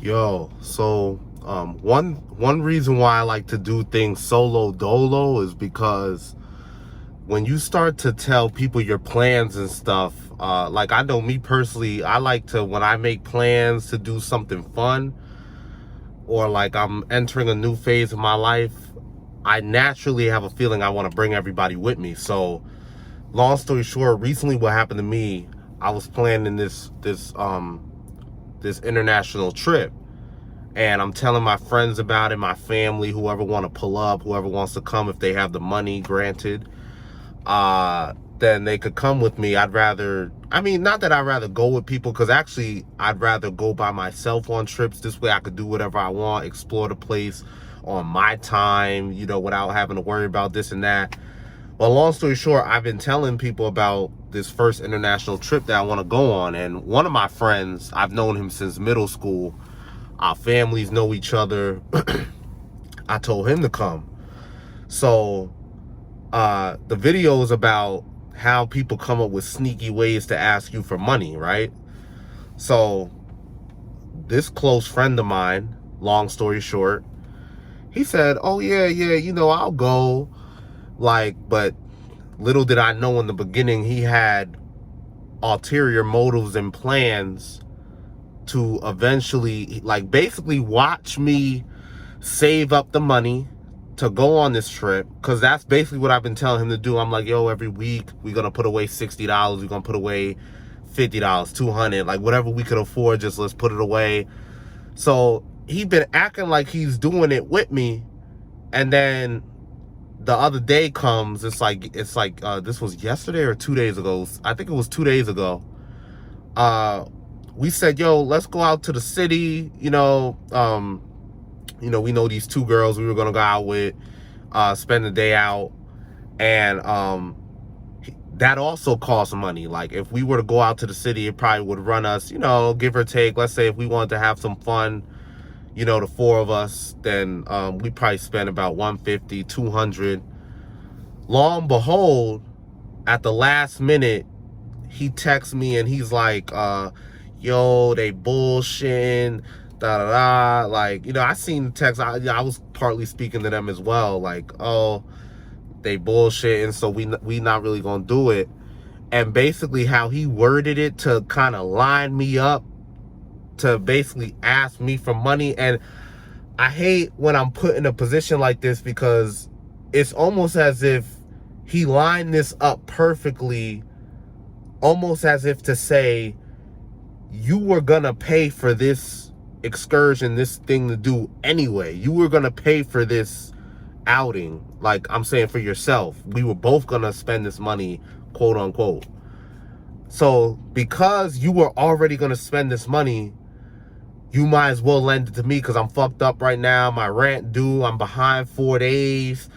Yo, so one reason why I like to do things solo dolo is because when you start to tell people your plans and stuff, like I know me personally, I like to, when I make plans to do something fun or like I'm entering a new phase of my life, I naturally have a feeling I want to bring everybody with me. So long story short, recently what happened to me, I was planning this international trip. And I'm telling my friends about it, my family, whoever want to pull up, whoever wants to come, if they have the money, granted, then they could come with me. Not that I'd rather go with people, because actually I'd rather go by myself on trips. This way I could do whatever I want, explore the place on my time, without having to worry about this and that. Well, long story short, I've been telling people about this first international trip that I want to go on. And one of my friends, I've known him since middle school. Our families know each other. I told him to come. So the video is about how people come up with sneaky ways to ask you for money, right? So this close friend of mine, long story short, he said, oh yeah, I'll go. But little did I know in the beginning, he had ulterior motives and plans to eventually, basically watch me save up the money to go on this trip, because that's basically what I've been telling him to do. I'm like, yo, every week we're gonna put away $60, we're gonna put away $50, $200, like whatever we could afford, just let's put it away. So he been acting like he's doing it with me, and then the other day comes, it's like this was yesterday or 2 days ago. I think it was 2 days ago. We said, yo, let's go out to the city. We know these two girls we were gonna go out with, spend the day out, and that also costs money. Like if we were to go out to the city, it probably would run us, give or take. Let's say if we wanted to have some fun, the four of us, then we probably spend about $150, $200. Long and behold, at the last minute, he texts me and he's like, yo, they bullshitting, da da da. I seen the text. I was partly speaking to them as well. Like, oh, they bullshitting, so we not really gonna do it. And basically, how he worded it to kind of line me up to basically ask me for money. And I hate when I'm put in a position like this, because it's almost as if he lined this up perfectly, almost as if to say, you were gonna pay for this excursion, this thing to do anyway. You were gonna pay for this outing. Like I'm saying, for yourself. We were both gonna spend this money, quote unquote. So because you were already gonna spend this money, you might as well lend it to me, because I'm fucked up right now. My rent due. I'm behind 4 days.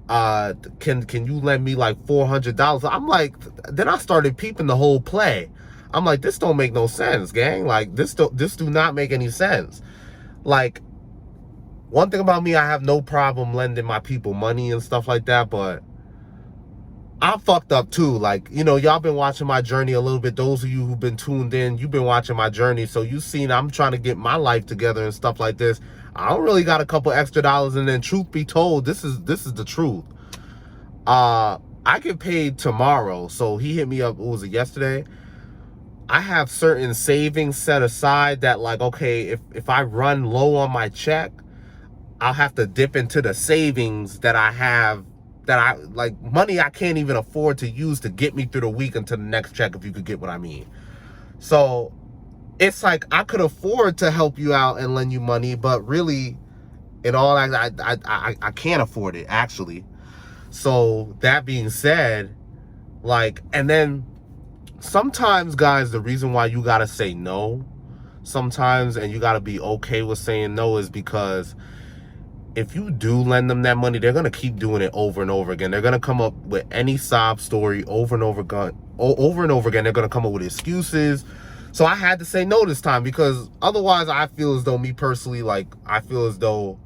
Can you lend me like $400? I'm like, then I started peeping the whole play. I'm like, this don't make no sense, gang. Like this do not make any sense. Like, one thing about me, I have no problem lending my people money and stuff like that, but I'm fucked up too. Like, y'all been watching my journey a little bit. Those of you who've been tuned in, you've been watching my journey. So you've seen I'm trying to get my life together and stuff like this. I don't really got a couple extra dollars. And then truth be told, this is the truth. I get paid tomorrow. So he hit me up, what was it, yesterday? I have certain savings set aside that, like, okay, if I run low on my check, I'll have to dip into the savings that I have, that I like, money I can't even afford to use to get me through the week until the next check, if you could get what I mean. So it's like, I could afford to help you out and lend you money, but really, in all, I can't afford it, actually. So that being said, and then sometimes, guys, the reason why you gotta say no sometimes, and you gotta be okay with saying no, is because if you do lend them that money, they're gonna keep doing it over and over again. They're gonna come up with any sob story over and over again. They're gonna come up with excuses. So I had to say no this time, because otherwise I feel as though, me personally, I feel as though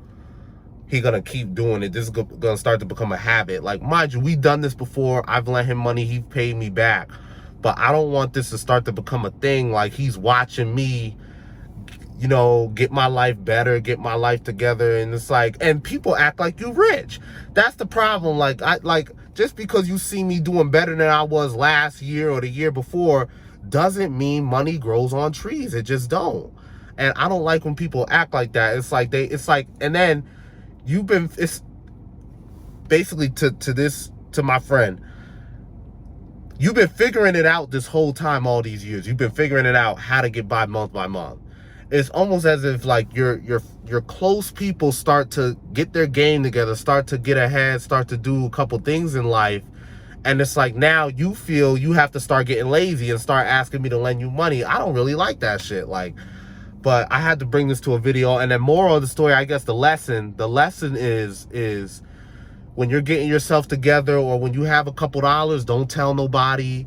he gonna keep doing it. This is gonna start to become a habit. Like, mind you, we've done this before. I've lent him money, he paid me back. But I don't want this to start to become a thing. Like, he's watching me you know, get my life better, get my life together. And it's like, and people act like you rich. That's the problem. Like, just because you see me doing better than I was last year or the year before doesn't mean money grows on trees. It just don't. And I don't like when people act like that. It's like and then it's basically to my friend, you've been figuring it out this whole time, all these years. You've been figuring it out how to get by month by month. It's almost as if like your close people start to get their game together, start to get ahead, start to do a couple things in life. And it's like now you feel you have to start getting lazy and start asking me to lend you money. I don't really like that shit. Like, but I had to bring this to a video. And then moral of the story, I guess the lesson is when you're getting yourself together or when you have a couple dollars, don't tell nobody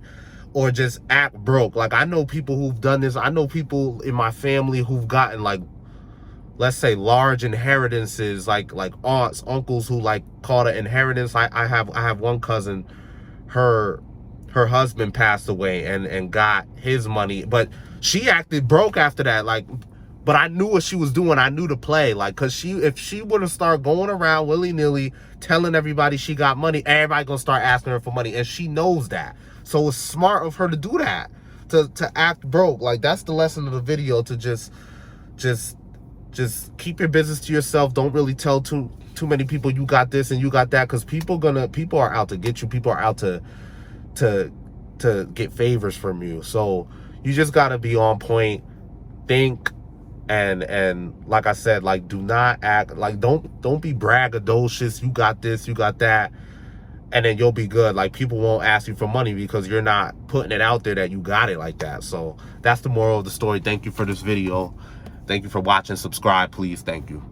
or just act broke. Like, I know people who've done this. I know people in my family who've gotten, like, let's say large inheritances, like aunts, uncles who like caught an inheritance. I have one cousin, her husband passed away and got his money, but she acted broke after that. Like, but I knew what she was doing. I knew the play. Like, cause if she would have started going around willy-nilly telling everybody she got money, everybody gonna start asking her for money, and she knows that. So it's smart of her to do that, to act broke. Like, that's the lesson of the video, to just keep your business to yourself. Don't really tell too many people you got this and you got that, because people are out to get you. People are out to get favors from you. So you just gotta be on point, think, and like I said, like, do not act like, don't be braggadocious. You got this, you got that, and then you'll be good. Like, people won't ask you for money because you're not putting it out there that you got it like that. So that's the moral of the story. Thank you for this video. Thank you for watching. Subscribe, please. Thank you.